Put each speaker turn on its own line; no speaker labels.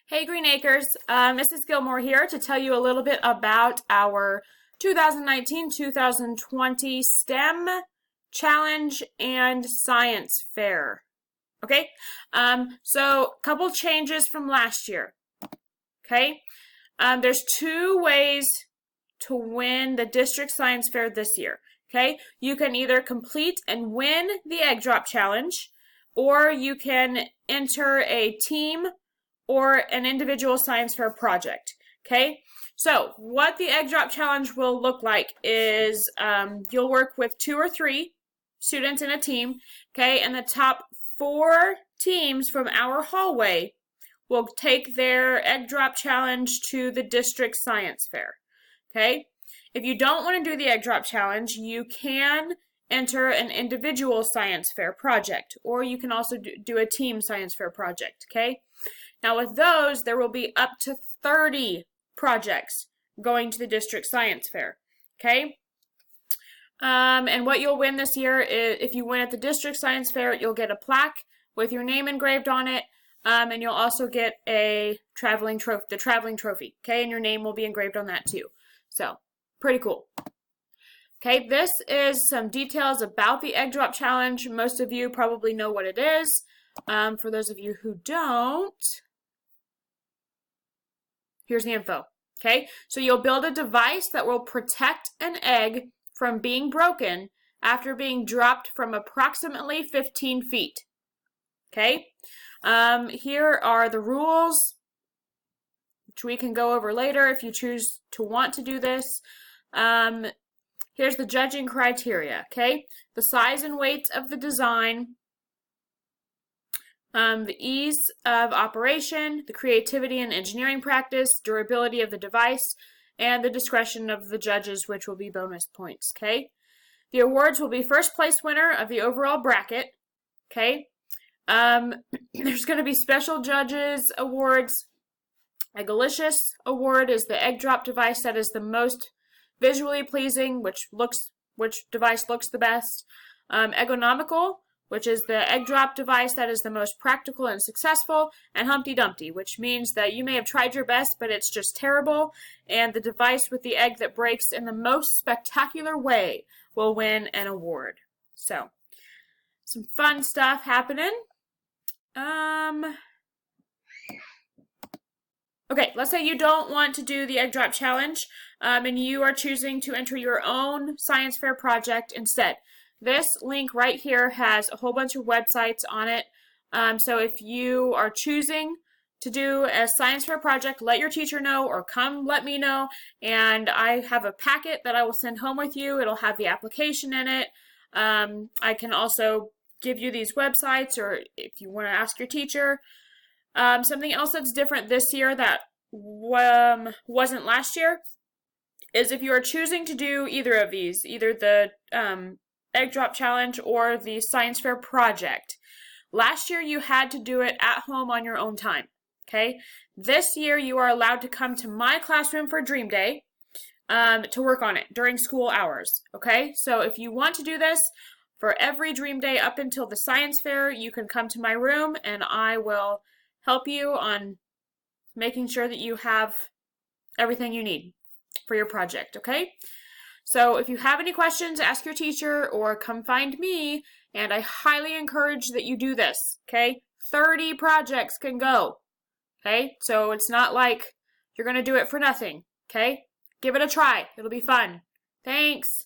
Hey Green Acres, Mrs. Gilmore here to tell you a little bit about our 2019-2020 STEM Challenge and Science Fair. Okay, so a couple changes from last year. Okay, there's two ways to win the district science fair this year. Okay, you can either complete and win the egg drop challenge, or you can enter a team or an individual science fair project. Okay, so what the egg drop challenge will look like is you'll work with 2 or 3 students in a team. Okay, and the top 4 teams from our hallway will take their egg drop challenge to the district science fair. Okay, if you don't want to do the egg drop challenge, you can enter an individual science fair project, or you can also do a team science fair project. Okay, now with those, there will be up to 30 projects going to the district science fair. Okay, and what you'll win this year is, if you win at the district science fair, you'll get a plaque with your name engraved on it, and you'll also get a traveling trophy. Okay, and your name will be engraved on that too. So pretty cool. Okay, this is some details about the egg drop challenge. Most of you probably know what it is. For those of you who don't, here's the info. Okay, so you'll build a device that will protect an egg from being broken after being dropped from approximately 15 feet. Okay, here are the rules, which we can go over later if you choose to want to do this. Here's the judging criteria. Okay, the size and weight of the design, the ease of operation, the creativity and engineering practice, durability of the device, and the discretion of the judges, which will be bonus points. Okay, the awards will be first place winner of the overall bracket. Okay, there's going to be special judges awards. A Eggalicious award is the egg drop device that is the most visually pleasing, which device looks the best. Eggonomical, which is the egg drop device that is the most practical and successful, and Humpty Dumpty, which means that you may have tried your best, but it's just terrible, and the device with the egg that breaks in the most spectacular way will win an award. So, some fun stuff happening. Okay, let's say you don't want to do the egg drop challenge, and you are choosing to enter your own science fair project instead. This link right here has a whole bunch of websites on it. So if you are choosing to do a science fair project, let your teacher know or come let me know. And I have a packet that I will send home with you. It'll have the application in it. I can also give you these websites, or if you want to ask your teacher. Something else that's different this year that wasn't last year is if you are choosing to do either of these, either the egg drop challenge or the science fair project. Last year you had to do it at home on your own time. Okay, this year you are allowed to come to my classroom for Dream Day to work on it during school hours. Okay, so if you want to do this for every Dream Day up until the science fair, you can come to my room and I will help you on making sure that you have everything you need for your project. Okay, so if you have any questions, ask your teacher or come find me, and I highly encourage that you do this. Okay, 30 projects can go. Okay, so it's not like you're going to do it for nothing. Okay, give it a try. It'll be fun. Thanks.